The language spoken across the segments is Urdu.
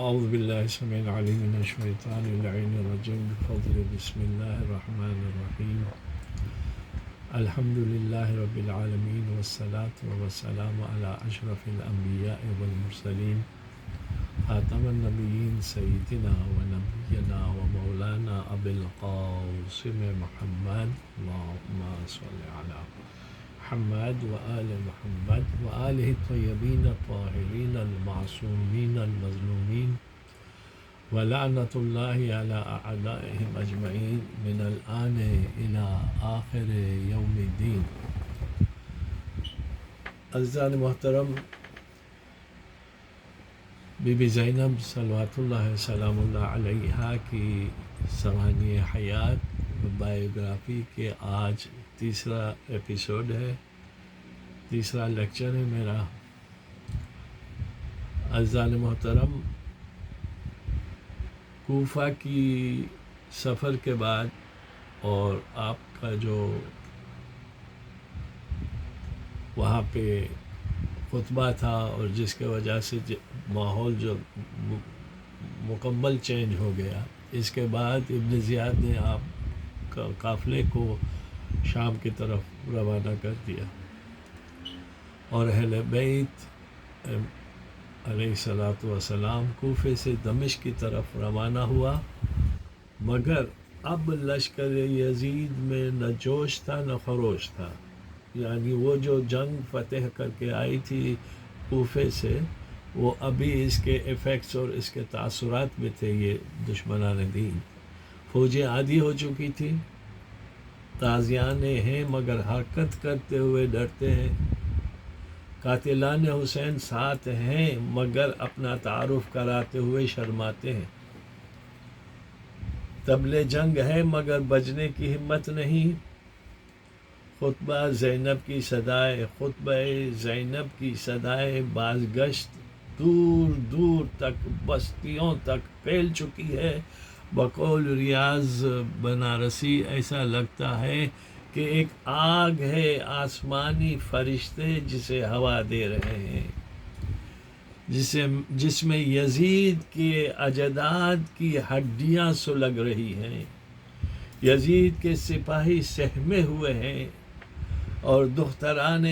اعوذ باللہ السمیع العلیم من الشیطان اللعین الرجیم بفضل بسم اللہ الرحمن الرحیم الحمد للہ رب العالمین والصلاة والسلام علی اشرف الانبیاء والمرسلین خاتم النبیین سیدنا و نبینا و مولانا ابی القاسم محمد اللہم صل علی محمد و آل محمد و آلہ الطیبین الطاہرین المعصومین المظلومین ولعنۃ اللہ علی اعدائہم اجمعین من الآن الی آخر یوم الدین۔ عزیزان محترم، بی بی زینب صلوات اللہ سلام اللہ علیہا کی سوانح حیات بایوگرافی کے آج تیسرا ایپیسوڈ ہے، تیسرا لیکچر ہے میرا۔ عزیزان محترم، کوفہ کی سفر کے بعد اور آپ کا جو وہاں پہ خطبہ تھا اور جس کے وجہ سے ماحول جو مکمل چینج ہو گیا، اس کے بعد ابن زیاد نے آپ کا قافلے کو شام کی طرف روانہ کر دیا اور اہل بیت علیہ الصلاۃ والسلام کوفے سے دمشق کی طرف روانہ ہوا، مگر اب لشکر یزید میں نہ جوش تھا نہ خروش تھا، یعنی وہ جو جنگ فتح کر کے آئی تھی کوفے سے، وہ ابھی اس کے ایفیکٹس اور اس کے تاثرات میں تھے۔ یہ دشمنان دین فوجیں عادی ہو چکی تھی، تازیان ہیں مگر حرکت کرتے ہوئے ڈرتے ہیں، قاتلان حسین ساتھ ہیں مگر اپنا تعارف کراتے ہوئے شرماتے ہیں، طبل جنگ ہے مگر بجنے کی ہمت نہیں، خطبہ زینب کی صدائے، خطبہ زینب کی صدائے بازگشت دور دور تک بستیوں تک پھیل چکی ہے۔ بقول ریاض بنارسی ایسا لگتا ہے کہ ایک آگ ہے، آسمانی فرشتے جسے ہوا دے رہے ہیں، جس میں یزید کے اجداد کی ہڈیاں سلگ رہی ہیں، یزید کے سپاہی سہمے ہوئے ہیں اور دختران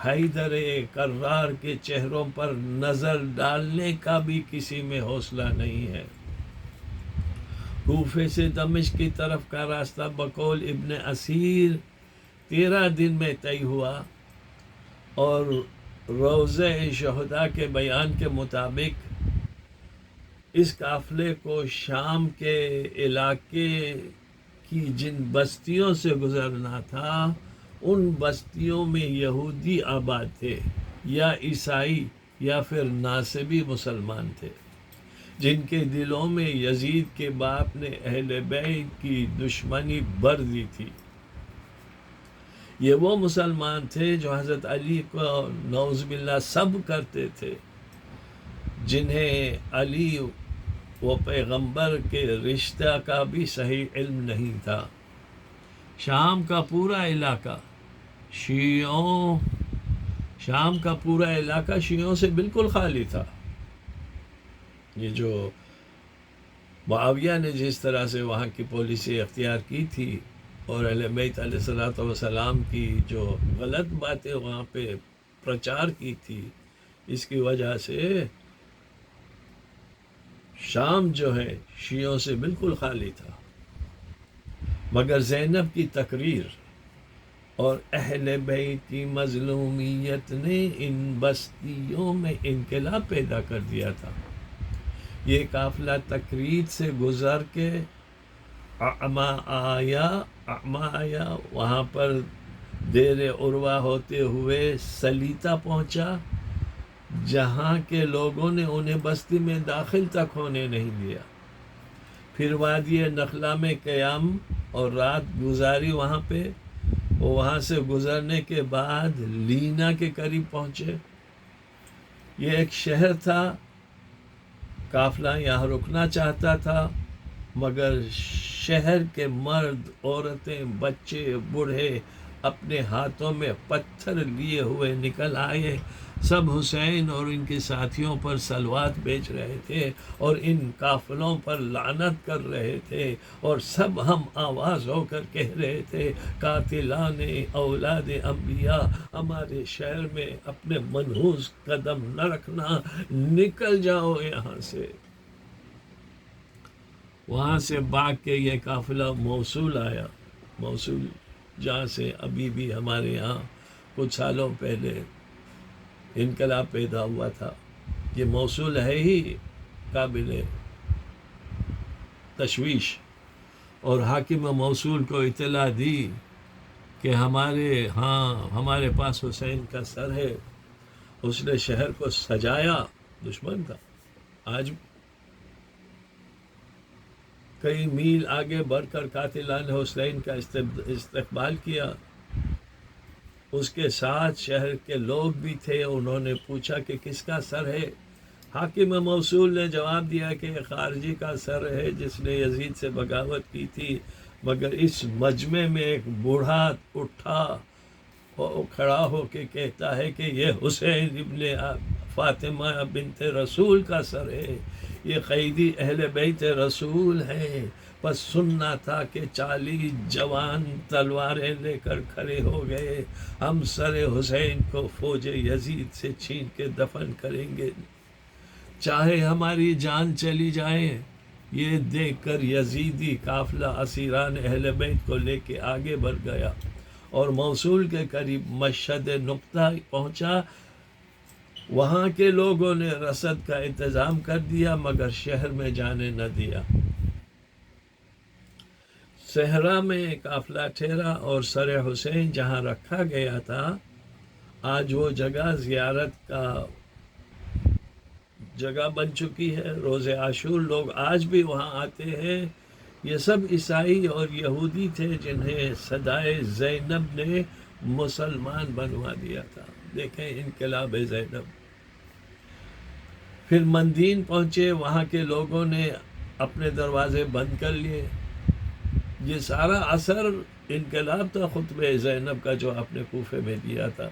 حیدر کرار کے چہروں پر نظر ڈالنے کا بھی کسی میں حوصلہ نہیں ہے۔ کوفے سے دمشق کی طرف کا راستہ بقول ابن اسیر 13 دن میں طے ہوا، اور روضہ شہداء کے بیان کے مطابق اس قافلے کو شام کے علاقے کی جن بستیوں سے گزرنا تھا، ان بستیوں میں یہودی آباد تھے یا عیسائی یا پھر ناصبی مسلمان تھے، جن کے دلوں میں یزید کے باپ نے اہل بیت کی دشمنی بر دی تھی۔ یہ وہ مسلمان تھے جو حضرت علی کو نعوذ باللہ سب کرتے تھے، جنہیں علی و پیغمبر کے رشتہ کا بھی صحیح علم نہیں تھا۔ شام کا پورا علاقہ شیعوں سے بالکل خالی تھا۔ یہ جو معاویہ نے جس طرح سے وہاں کی پالیسی اختیار کی تھی اور اہل بیت علیہ الصلوۃ والسلام کی جو غلط باتیں وہاں پہ پرچار کی تھی، اس کی وجہ سے شام جو ہے شیعوں سے بالکل خالی تھا، مگر زینب کی تقریر اور اہل بیت کی مظلومیت نے ان بستیوں میں انقلاب پیدا کر دیا تھا۔ یہ قافلہ تکرید سے گزر کے اعما آیا، وہاں پر دیر عروہ ہوتے ہوئے سلیطہ پہنچا، جہاں کے لوگوں نے انہیں بستی میں داخل تک ہونے نہیں دیا، پھر وادی نخلا میں قیام اور رات گزاری وہاں پہ، وہاں سے گزرنے کے بعد لینا کے قریب پہنچے۔ یہ ایک شہر تھا، قافلہ یہاں رکنا چاہتا تھا، مگر شہر کے مرد، عورتیں، بچے، بوڑھے اپنے ہاتھوں میں پتھر لیے ہوئے نکل آئے، سب حسین اور ان کے ساتھیوں پر صلوات بیچ رہے تھے اور ان قافلوں پر لعنت کر رہے تھے، اور سب ہم آواز ہو کر کہہ رہے تھے قاتلان اولاد انبیاء، ہمارے شہر میں اپنے منحوس قدم نہ رکھنا، نکل جاؤ یہاں سے۔ وہاں سے بھاگ کے یہ قافلہ موصول آیا، موصول جہاں سے ابھی بھی ہمارے یہاں کچھ سالوں پہلے انقلاب پیدا ہوا تھا۔ یہ موصول ہے ہی قابل تشویش، اور حاکم موصول کو اطلاع دی کہ ہمارے پاس حسین کا سر ہے۔ اس نے شہر کو سجایا، دشمن تھا، آج کئی میل آگے بڑھ کر قاتلان حسین کا استقبال کیا۔ اس کے ساتھ شہر کے لوگ بھی تھے، انہوں نے پوچھا کہ کس کا سر ہے؟ حاکم موصول نے جواب دیا کہ خارجی کا سر ہے جس نے یزید سے بغاوت کی تھی، مگر اس مجمع میں ایک بوڑھا اٹھا اور کھڑا ہو کے کہتا ہے کہ یہ حسین ابن فاطمہ بنت رسول کا سر ہے، یہ قیدی اہل بیت رسول ہیں۔ بس سننا تھا کہ 40 جوان تلواریں لے کر کھڑے ہو گئے، ہم سر حسین کو فوج یزید سے چھین کے دفن کریں گے، چاہے ہماری جان چلی جائے۔ یہ دیکھ کر یزیدی قافلہ اسیران اہل بیت کو لے کے آگے بڑھ گیا اور موصول کے قریب مشہد نقطہ پہنچا۔ وہاں کے لوگوں نے رسد کا انتظام کر دیا مگر شہر میں جانے نہ دیا۔ صحرا میں قافلہ ٹھہرا اور سر حسین جہاں رکھا گیا تھا، آج وہ جگہ زیارت کا جگہ بن چکی ہے۔ روز عاشور لوگ آج بھی وہاں آتے ہیں۔ یہ سب عیسائی اور یہودی تھے جنہیں صدائے زینب نے مسلمان بنوا دیا تھا۔ دیکھیں انقلاب زینب۔ پھر مندین پہنچے، وہاں کے لوگوں نے اپنے دروازے بند کر لیے۔ یہ سارا اثر انقلاب تھا خطبہ زینب کا جو آپ نے کوفے میں دیا تھا۔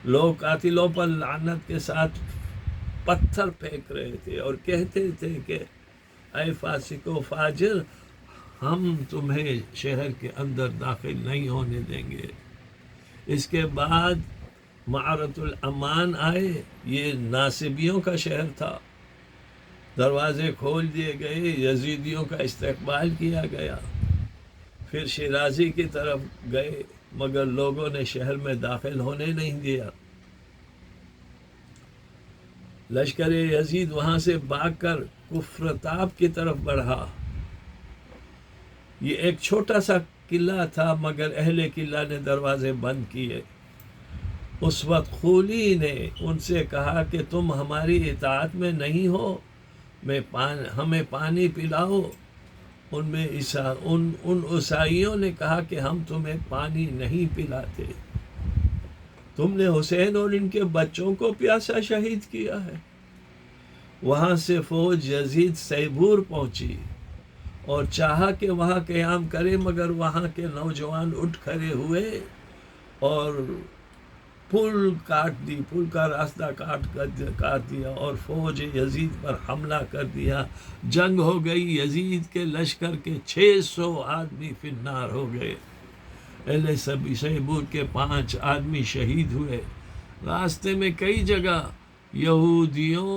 لوگ قاتلوں پر لعنت کے ساتھ پتھر پھینک رہے تھے اور کہتے تھے کہ اے فاسق و فاجر، ہم تمہیں شہر کے اندر داخل نہیں ہونے دیں گے۔ اس کے بعد معرۃ الامان آئے، یہ ناصبیوں کا شہر تھا، دروازے کھول دیے گئے، یزیدیوں کا استقبال کیا گیا۔ پھر شیرازی کی طرف گئے مگر لوگوں نے شہر میں داخل ہونے نہیں دیا۔ لشکر یزید وہاں سے بھاگ کر کفرتاب کی طرف بڑھا۔ یہ ایک چھوٹا سا قلعہ تھا مگر اہل قلعہ نے دروازے بند کیے۔ اس وقت خولی نے ان سے کہا کہ تم ہماری اطاعت میں نہیں ہو، ہمیں پانی پلاؤ۔ ان عیسائیوں نے کہا کہ ہم تمہیں پانی نہیں پلاتے، تم نے حسین اور ان کے بچوں کو پیاسا شہید کیا ہے۔ وہاں سے فوج یزید سیبور پہنچی اور چاہا کہ وہاں قیام کرے مگر وہاں کے نوجوان اٹھ کھڑے ہوئے اور پل کا راستہ کاٹ دیا اور فوج یزید پر حملہ کر دیا۔ جنگ ہو گئی، یزید کے لشکر کے 600 آدمی فی النار ہو گئے، اہل سیبور کے 5 آدمی شہید ہوئے۔ راستے میں کئی جگہ یہودیوں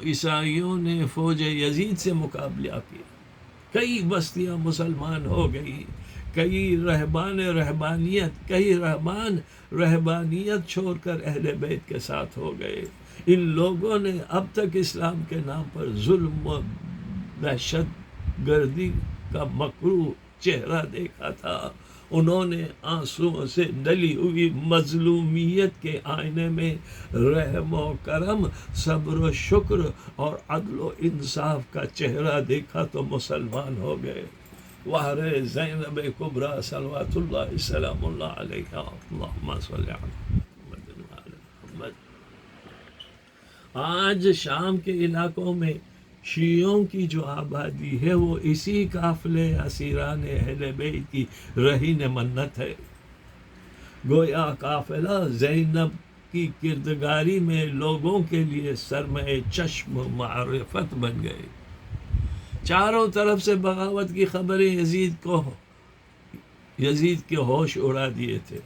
عیسائیوں نے فوج یزید سے مقابلہ کیا، کئی بستیاں مسلمان ہو گئی، کئی رہبان رہبانیت چھوڑ کر اہل بیت کے ساتھ ہو گئے۔ ان لوگوں نے اب تک اسلام کے نام پر ظلم و دہشت گردی کا مکروہ چہرہ دیکھا تھا۔ انہوں نے آنسوؤں سے ڈلی ہوئی مظلومیت کے آئینے میں رحم و کرم، صبر و شکر اور عدل و انصاف کا چہرہ دیکھا تو مسلمان ہو گئے۔ وہر زینب کبریٰ صلوات اللہ سلام اللہ علیہ، اللہم صلی علی محمد وعلی محمد۔ آج شام کے علاقوں میں شیعوں کی جو آبادی ہے وہ اسی قافلے اسیران اہل بیت کی رہین منت ہے۔ گویا قافلہ زینب کی کردگاری میں لوگوں کے لیے سرمۂ چشم و معرفت بن گئے۔ چاروں طرف سے بغاوت کی خبریں یزید کے ہوش اڑا دیے تھے،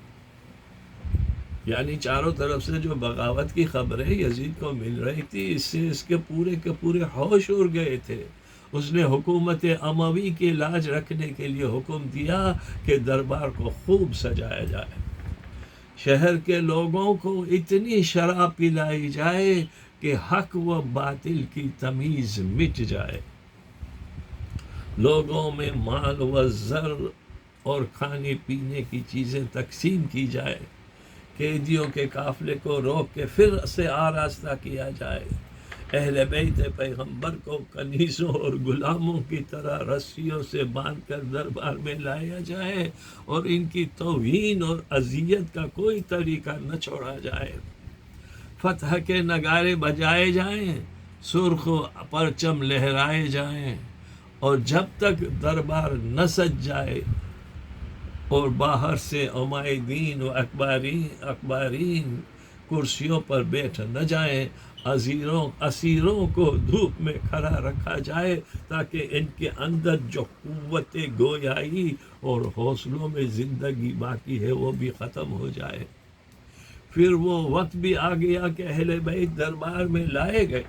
یعنی چاروں طرف سے جو بغاوت کی خبریں یزید کو مل رہی تھی، اس سے اس کے پورے ہوش اڑ گئے تھے۔ اس نے حکومت اموی کی لاج رکھنے کے لیے حکم دیا کہ دربار کو خوب سجایا جائے، شہر کے لوگوں کو اتنی شراب پلائی جائے کہ حق و باطل کی تمیز مٹ جائے، لوگوں میں مال و زر اور کھانے پینے کی چیزیں تقسیم کی جائے، قیدیوں کے قافلے کو روک کے پھر سے آراستہ کیا جائے، اہل بیت پیغمبر کو کنیزوں اور غلاموں کی طرح رسیوں سے باندھ کر دربار میں لایا جائے اور ان کی توہین اور اذیت کا کوئی طریقہ نہ چھوڑا جائے، فتح کے نغارے بجائے جائیں، سرخ پرچم لہرائے جائیں، اور جب تک دربار نہ سج جائے اور باہر سے عمائدین و اخبارین کرسیوں پر بیٹھ نہ جائیں، اسیروں کو دھوپ میں کھڑا رکھا جائے تاکہ ان کے اندر جو قوت گویائی اور حوصلوں میں زندگی باقی ہے وہ بھی ختم ہو جائے۔ پھر وہ وقت بھی آ گیا کہ اہل بیت دربار میں لائے گئے،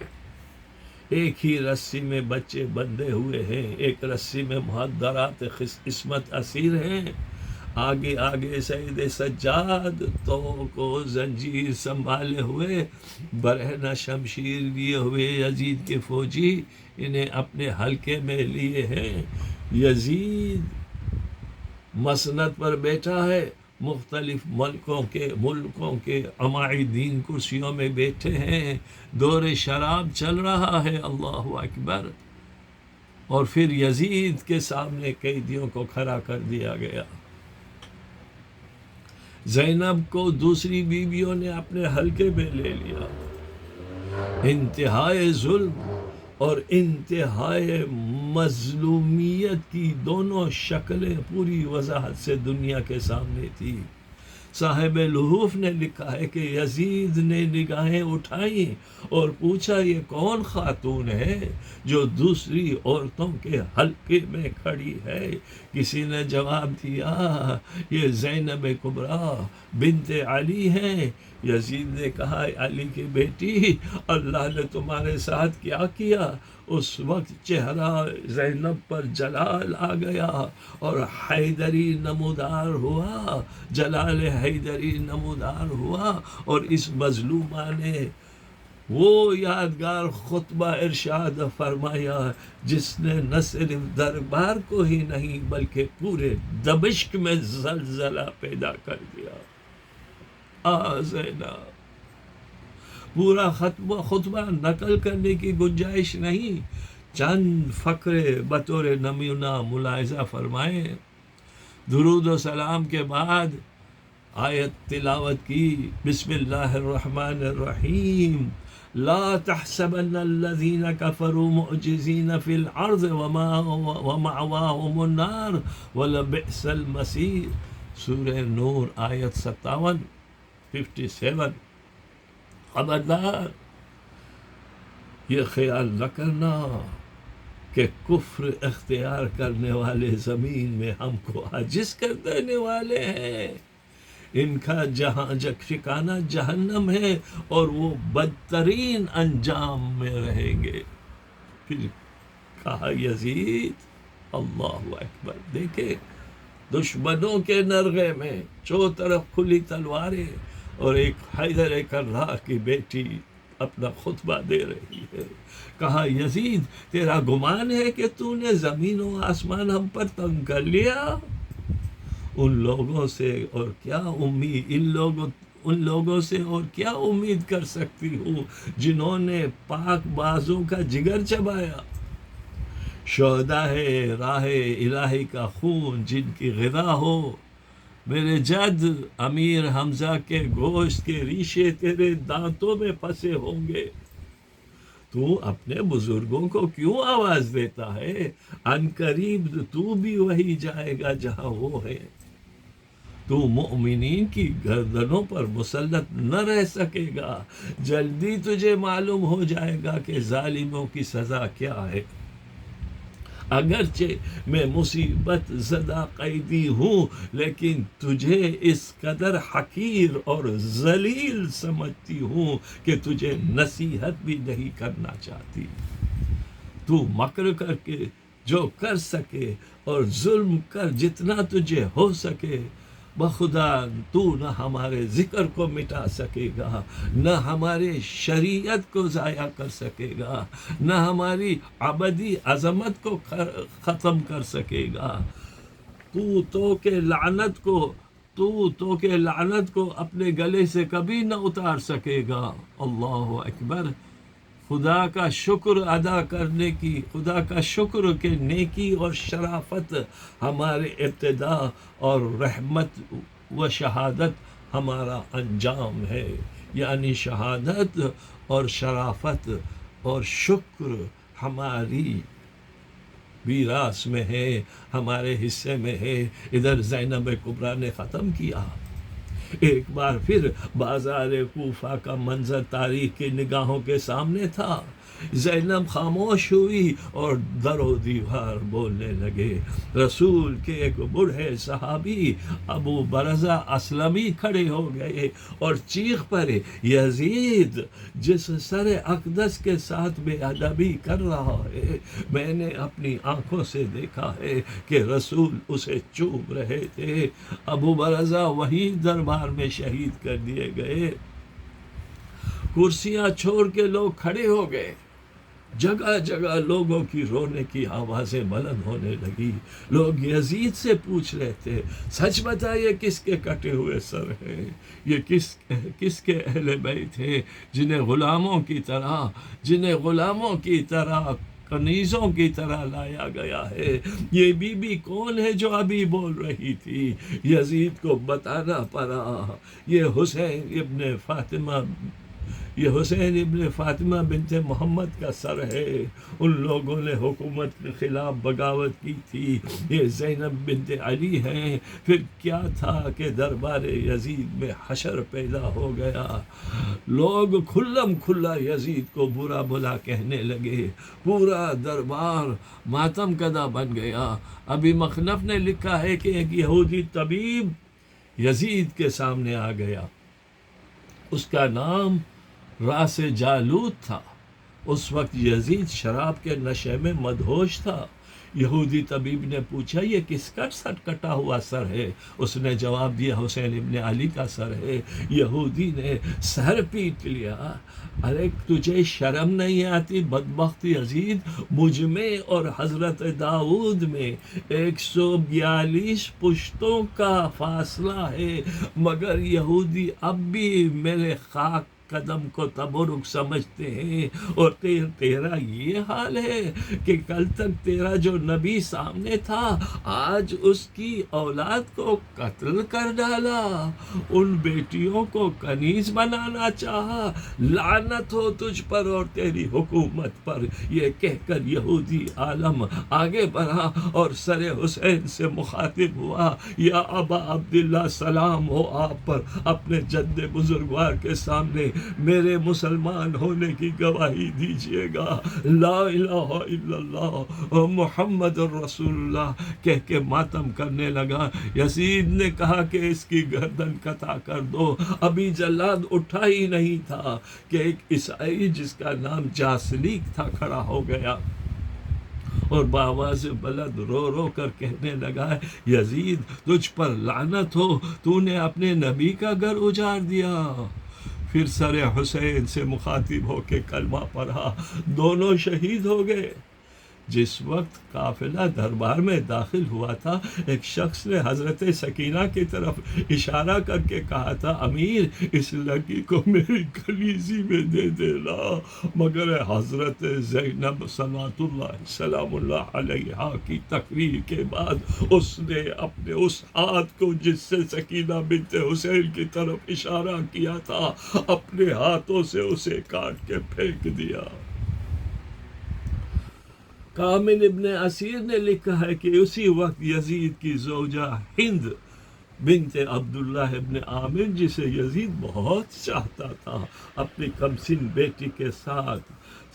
ایک ہی رسی میں بچے بندھے ہوئے ہیں، ایک رسی میں مہدرات عصمت اسیر ہیں، آگے سید سجاد تو کو زنجیر سنبھالے ہوئے، برہنہ شمشیر لیے ہوئے یزید کے فوجی انہیں اپنے حلقے میں لیے ہیں، یزید مسند پر بیٹھا ہے، مختلف ملکوں کے عمائدین کرسیوں میں بیٹھے ہیں، دور شراب چل رہا ہے، اللہ اکبر، اور پھر یزید کے سامنے قیدیوں کو کھڑا کر دیا گیا۔ زینب کو دوسری بیویوں نے اپنے حلقے میں لے لیا، انتہائے ظلم اور انتہائے مظلومیت کی دونوں شکلیں پوری وضاحت سے دنیا کے سامنے تھی۔ صاحب لحوف نے لکھا ہے کہ یزید نے نگاہیں اٹھائیں اور پوچھا یہ کون خاتون ہے جو دوسری عورتوں کے حلقے میں کھڑی ہے؟ کسی نے جواب دیا یہ زینب کبریٰ بنت علی ہیں۔ یزید نے کہا علی کی بیٹی، اللہ نے تمہارے ساتھ کیا کیا؟ اس وقت چہرہ زینب پر جلال آ گیا اور حیدری نمودار ہوا، جلال حیدری نمودار ہوا، اور اس مظلومہ نے وہ یادگار خطبہ ارشاد فرمایا جس نے نہ صرف دربار کو ہی نہیں بلکہ پورے دمشق میں زلزلہ پیدا کر دیا۔ زینب، پورا خطبہ نقل کرنے کی گنجائش نہیں، چند فقرے بطور نمونہ ملاحظہ فرمائیں۔ درود و سلام کے بعد آیت تلاوت کی، بسم اللہ الرحمن الرحیم، لا تحسبن الذين كفروا معجزين في الارض ومأواهم النار ولبئس المصير، سورہ نور آیت 57۔ خبردار یہ خیال نہ کرنا کہ کفر اختیار کرنے والے زمین میں ہم کو عاجز کر دینے والے ہیں، ان کا ٹھکانہ جہنم ہے اور وہ بدترین انجام میں رہیں گے۔ پھر کہا یزید، اللہ اکبر، دیکھیں دشمنوں کے نرغے میں چو طرف کھلی تلواریں اور ایک حیدر کرار کی بیٹی اپنا خطبہ دے رہی ہے۔ کہا یزید، تیرا گمان ہے کہ تو نے زمین و آسمان ہم پر تنگ کر لیا؟ ان لوگوں سے اور کیا امید کر سکتی ہوں جنہوں نے پاک بازوں کا جگر چبایا، شہداء راہ الہی کا خون جن کی غذا ہو، میرے جد امیر حمزہ کے گوشت کے ریشے تیرے دانتوں میں پھنسے ہوں گے، تو اپنے بزرگوں کو کیوں آواز دیتا ہے؟ ان قریب تو بھی وہی جائے گا جہاں وہ ہے۔ تو مومنین کی گردنوں پر مسلط نہ رہ سکے گا، جلدی تجھے معلوم ہو جائے گا کہ ظالموں کی سزا کیا ہے۔ اگرچہ میں مصیبت زدہ قیدی ہوں، لیکن تجھے اس قدر حقیر اور ذلیل سمجھتی ہوں کہ تجھے نصیحت بھی نہیں کرنا چاہتی۔ تو مکر کر کے جو کر سکے اور ظلم کر جتنا تجھے ہو سکے، بخدا تو نہ ہمارے ذکر کو مٹا سکے گا، نہ ہمارے شریعت کو ضائع کر سکے گا، نہ ہماری ابدی عظمت کو ختم کر سکے گا۔ تو کہ لعنت کو اپنے گلے سے کبھی نہ اتار سکے گا۔ اللہ اکبر۔ خدا کا شکر کہ نیکی اور شرافت ہمارے ابتدا اور رحمت و شہادت ہمارا انجام ہے، یعنی شہادت اور شرافت اور شکر ہماری میراث میں ہے، ہمارے حصے میں ہے۔ ادھر زینب کبریٰ نے ختم کیا۔ ایک بار پھر بازار کوفہ کا منظر تاریخ کی نگاہوں کے سامنے تھا۔ زینب خاموش ہوئی اور در و دیوار بولنے لگے۔ رسول کے ایک بوڑھے صحابی ابو برزہ اسلمی کھڑے ہو گئے اور چیخ پڑے، یزید جس سر اقدس کے ساتھ بے ادبی کر رہا ہے، میں نے اپنی آنکھوں سے دیکھا ہے کہ رسول اسے چوم رہے تھے۔ ابو برزہ وہی دربار میں شہید کر دیے گئے۔ کرسیاں چھوڑ کے لوگ کھڑے ہو گئے، جگہ جگہ لوگوں کی رونے کی آوازیں بلند ہونے لگی۔ لوگ یزید سے پوچھ رہے تھے، سچ بتائیے کس کے کٹے ہوئے سر ہیں؟ یہ کس کے اہل بیت ہیں جنہیں غلاموں کی طرح کنیزوں کی طرح لایا گیا ہے؟ یہ بی بی کون ہے جو ابھی بول رہی تھی؟ یزید کو بتانا پڑا، یہ حسین ابن فاطمہ بنت محمد کا سر ہے۔ ان لوگوں نے حکومت کے خلاف بغاوت کی تھی، یہ زینب بنت علی ہیں۔ پھر کیا تھا کہ دربار یزید میں حشر پیدا ہو گیا، لوگ کھلم کھلا یزید کو برا بھلا کہنے لگے، پورا دربار ماتم کدہ بن گیا۔ ابھی مخنف نے لکھا ہے کہ ایک یہودی طبیب یزید کے سامنے آ گیا، اس کا نام راس جالوت تھا۔ اس وقت یزید شراب کے نشے میں مدہوش تھا۔ یہودی طبیب نے پوچھا، یہ کس کا کٹا ہوا سر ہے؟ اس نے جواب دیا، حسین ابن علی کا سر ہے۔ یہودی نے سر پیٹ لیا، ارے تجھے شرم نہیں آتی بدبخت یزید؟ مجھ میں اور حضرت داؤد میں 142 پشتوں کا فاصلہ ہے، مگر یہودی اب بھی میرے خاک قدم کو تبرک سمجھتے ہیں، اور تیرا یہ حال ہے کہ کل تک تیرا جو نبی سامنے تھا، آج اس کی اولاد کو قتل کر ڈالا، ان بیٹیوں کو کنیز بنانا چاہا۔ لعنت ہو تجھ پر اور تیری حکومت پر۔ یہ کہہ کر یہودی عالم آگے بڑھا اور سر حسین سے مخاطب ہوا، یا ابا عبداللہ، سلام ہو آپ پر، اپنے جد بزرگوار کے سامنے میرے مسلمان ہونے کی گواہی دیجئے گا۔ لا الہ الا اللہ محمد الرسول اللہ کہہ کے ماتم کرنے لگا۔ یزید نے کہا کہ اس کی گردن قطع کر دو۔ ابھی جلاد اٹھا ہی نہیں تھا کہ ایک عیسائی جس کا نام جاسلیک تھا کھڑا ہو گیا اور بآواز بلند رو رو کر کہنے لگا، یزید تجھ پر لعنت ہو، تو نے اپنے نبی کا گھر اجاڑ دیا۔ پھر سر حسین سے مخاطب ہو کے کلمہ پڑھا، دونوں شہید ہو گئے۔ جس وقت قافلہ دربار میں داخل ہوا تھا، ایک شخص نے حضرت سکینہ کی طرف اشارہ کر کے کہا تھا، امیر اس لڑکی کو میری کلیزی میں دے دینا، مگر حضرت زینب صلوات اللہ سلام اللہ علیہا کی تقریر کے بعد اس نے اپنے اس ہاتھ کو جس سے سکینہ بنت حسین کی طرف اشارہ کیا تھا، اپنے ہاتھوں سے اسے کاٹ کے پھینک دیا۔ کامل ابن اسیر نے لکھا ہے کہ اسی وقت یزید کی زوجہ ہند بنت عبداللہ ابن عامر جسے یزید بہت چاہتا تھا، اپنی کمسن بیٹی کے ساتھ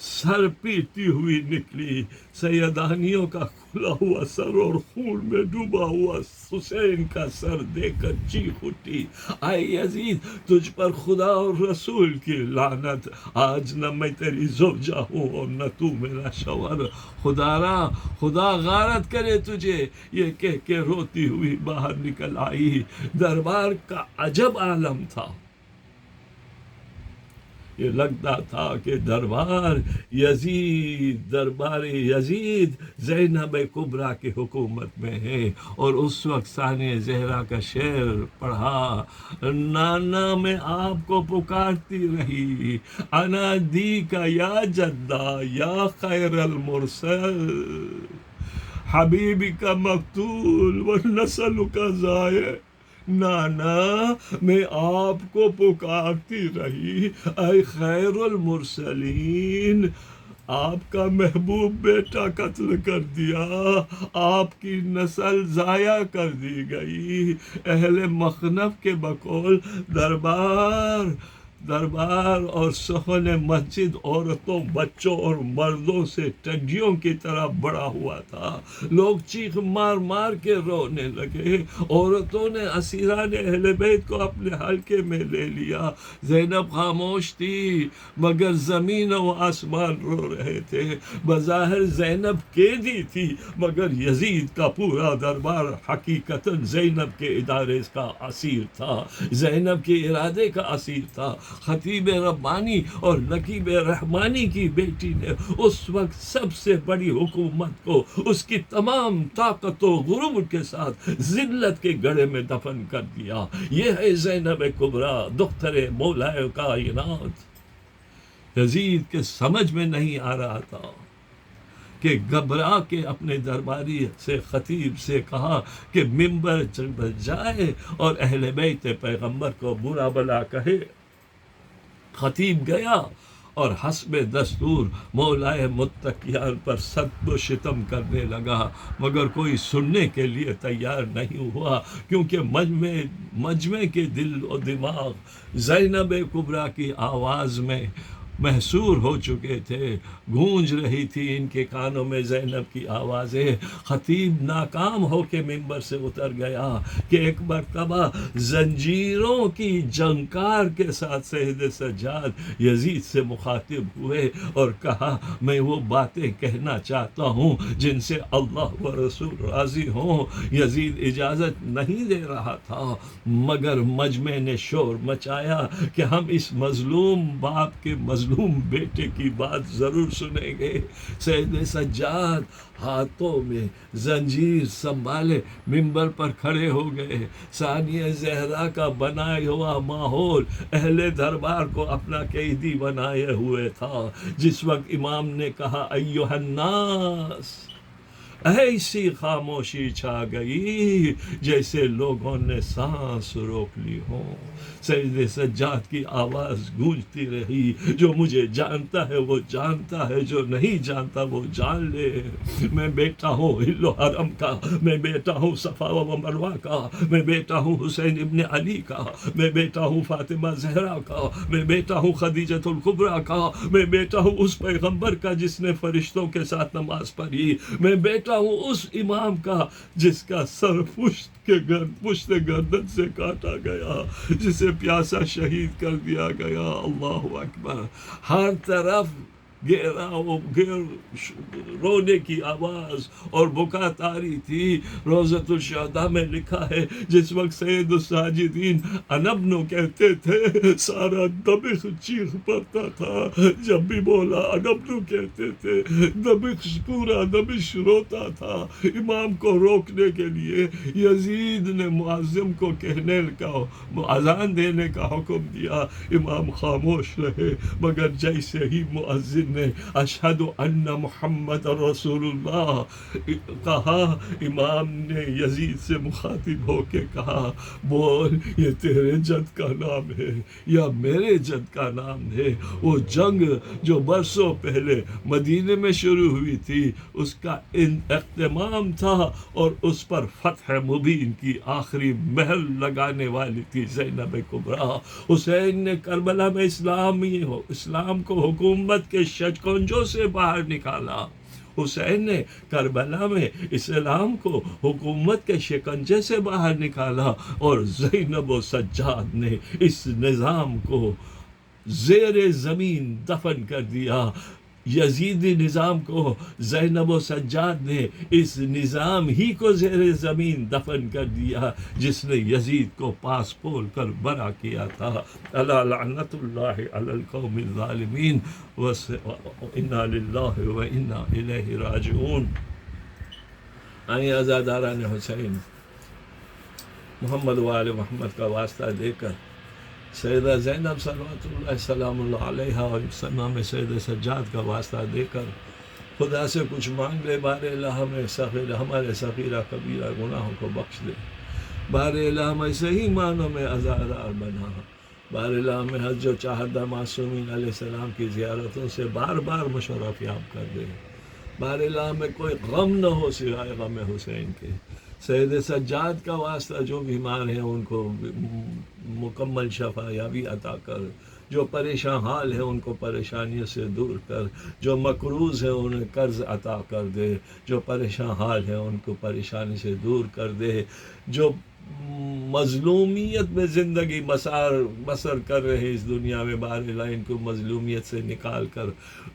سر پیٹتی ہوئی نکلی، سیدانیوں کا کھلا ہوا سر اور خون میں ڈوبا ہوا حسین کا سر دیکھ کر چیخ اٹھی، آئے یزید تجھ پر خدا اور رسول کی لعنت، آج نہ میں تیری زوجہ ہوں اور نہ تو میرا شوہر، خدا غارت کرے تجھے، یہ کہہ کے روتی ہوئی باہر نکل آئی۔ دربار کا عجب عالم تھا، یہ لگتا تھا کہ دربار یزید زینب کبریٰ کی حکومت میں ہے، اور اس وقت ثانیہ زہرا کا شعر پڑھا، نانا میں آپ کو پکارتی رہی، انا دی کا یا جدہ یا خیر المرسل، حبیبی کا مقتول و نسل کا ضائع، نانا میں آپ کو پکارتی رہی، اے خیر المرسلین، آپ کا محبوب بیٹا قتل کر دیا، آپ کی نسل ضائع کر دی گئی۔ اہل مخنف کے بقول دربار اور صحن مسجد عورتوں، بچوں اور مردوں سے ٹڈیوں کی طرح بڑا ہوا تھا، لوگ چیخ مار مار کے رونے لگے، عورتوں نے اسیران اہل بیت کو اپنے حلقے میں لے لیا، زینب خاموش تھی مگر زمین و آسمان رو رہے تھے، بظاہر زینب قیدی تھی مگر یزید کا پورا دربار حقیقتاً زینب کے ادارے کا اسیر تھا، زینب کے ارادے کا اسیر تھا۔ خطیب ربانی اور نقیب رحمانی کی بیٹی نے اس وقت سب سے بڑی حکومت کو اس کی تمام طاقت و غرور کے ساتھ ذلت کے گڑھے میں دفن کر دیا۔ یہ ہے زینب کبریٰ دختر مولائے کائنات۔ یزید کے سمجھ میں نہیں آ رہا تھا کہ گھبرا کے اپنے درباری سے خطیب سے کہا کہ ممبر پر جائے اور اہل بیت پیغمبر کو برا بلا کہے۔ خطیب گیا اور حسب دستور مولائے متقیان پر ستم و شتم کرنے لگا، مگر کوئی سننے کے لیے تیار نہیں ہوا، کیونکہ مجمع کے دل و دماغ زینب کبریٰ کی آواز میں محصور ہو چکے تھے، گونج رہی تھی ان کے کانوں میں زینب کی آوازیں۔ خطیب ناکام ہو کے ممبر سے اتر گیا کہ ایک مرتبہ زنجیروں کی جنکار کے ساتھ سید سجاد یزید سے مخاطب ہوئے اور کہا، میں وہ باتیں کہنا چاہتا ہوں جن سے اللہ و رسول راضی ہوں۔ یزید اجازت نہیں دے رہا تھا، مگر مجمع نے شور مچایا کہ ہم اس مظلوم باپ کے مظلوم بیٹے کی بات ضرور سنیں گے۔ سید سجاد ہاتھوں میں زنجیر سنبھالے ممبر پر کھڑے ہو گئے۔ ثانیہ زہرا کا بنایا ہوا ماحول اہل دربار کو اپنا قیدی بنائے ہوئے تھا۔ جس وقت امام نے کہا ایھا الناس، ایسی خاموشی چھا گئی جیسے لوگوں نے سانس روک لی ہو۔ سید سجاد کی آواز گونجتی رہی، جو مجھے جانتا ہے وہ جانتا ہے، جو نہیں جانتا وہ جان لے۔ میں بیٹا ہوں ہل و حرم کا، میں بیٹا ہوں صفا و مروہ کا، میں بیٹا ہوں حسین ابن علی کا، میں بیٹا ہوں فاطمہ زہرا کا، میں بیٹا ہوں خدیجۃ الکبریٰ کا، میں بیٹا ہوں اس پیغمبر کا جس نے فرشتوں کے ساتھ نماز پڑھی، میں بیٹا ہوں اس امام کا جس کا سر پشت گردن سے کاٹا گیا، جسے پیاسا شہید کر دیا گیا۔ اللہ اکبر۔ ہر طرف رونے کی آواز اور بکا تاری تھی۔ روضۃ الشہداء میں لکھا ہے جس وقت سید الساجدین انبنو کہتے تھے سارا دمشق چیخ پڑتا تھا، جب بھی مولا انبنو کہتے تھے پورا دمشق روتا تھا۔ امام کو روکنے کے لیے یزید نے معظم کو کہنے کا اذان دینے کا حکم دیا، امام خاموش رہے، مگر جیسے ہی مؤذن نے اشہد ان محمد رسول اللہ کہا، امام نے یزید سے مخاطب ہو کے کہا، بول یہ تیرے جد کا نام ہے یا میرے جد کا نام ہے؟ وہ جنگ جو برسوں پہلے مدینے میں شروع ہوئی تھی اس کا اختتام تھا، اور اس پر فتح مبین کی آخری مہر لگانے والی تھی زینب کبریٰ۔ حسین نے کربلا میں اسلام کو حکومت کے شکنجوں سے باہر نکالا۔ حسین نے کربلا میں اسلام کو حکومت کے شکنجے سے باہر نکالا، اور زینب و سجاد نے اس نظام کو زیر زمین دفن کر دیا۔ یزیدی نظام کو زینب و سجاد نے اس نظام ہی کو زیر زمین دفن کر دیا جس نے یزید کو پاس پول کر برا کیا تھا۔ الا لعنت اللہ علی القوم الظالمین انا للہ و انا الیہ راجعون۔ آئیں عزاداران حسین، محمد و آل محمد کا واسطہ دے کر سیدہ زینب صلوات اللہ سلام اللہ علیہ اور امام سید سجاد کا واسطہ دے کر خدا سے کچھ مانگ لے۔ بار الہ ہمارے صغیرہ کبیرہ گناہوں کو بخش دے، بار الہ ہمیں صحیح معنوں میں عزادار بنا، بار الہ ہمیں حج و چاہدہ معصومین علیہ السلام کی زیارتوں سے بار بار مشرف یاب کر دے، بار الہ میں کوئی غم نہ ہو سوائے غم حسین کے۔ سید سجاد کا واسطہ جو بیمار ہیں ان کو مکمل شفا یابی عطا کر، جو پریشان حال ہیں ان کو پریشانیوں سے دور کر، جو مقروض ہیں انہیں قرض عطا کر دے، جو پریشان حال ہیں ان کو پریشانی سے دور کر دے، جو مظلومیت میں زندگی بسر کر رہے اس دنیا میں، بار الہ ان کو مظلومیت سے نکال کر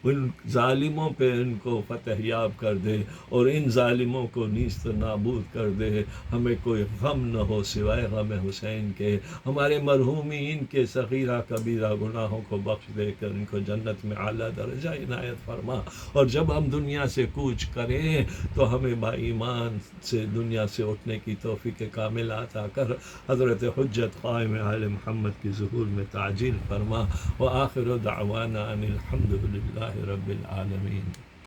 ان ظالموں پہ ان کو فتح یاب کر دے اور ان ظالموں کو نیست نابود کر دے۔ ہمیں کوئی غم نہ ہو سوائے غم حسین کے، ہمارے مرحومین کے صغیرہ کبیرہ گناہوں کو بخش دے کر ان کو جنت میں اعلیٰ درجہ عنایت فرما، اور جب ہم دنیا سے کوچ کریں تو ہمیں با ایمان سے دنیا سے اٹھنے کی توفیق کامل عطا کر، حضرت حجت قائم آل محمد کی ظہور میں تعجیل فرما۔ وآخر دعوانا ان الحمد للہ رب العالمین۔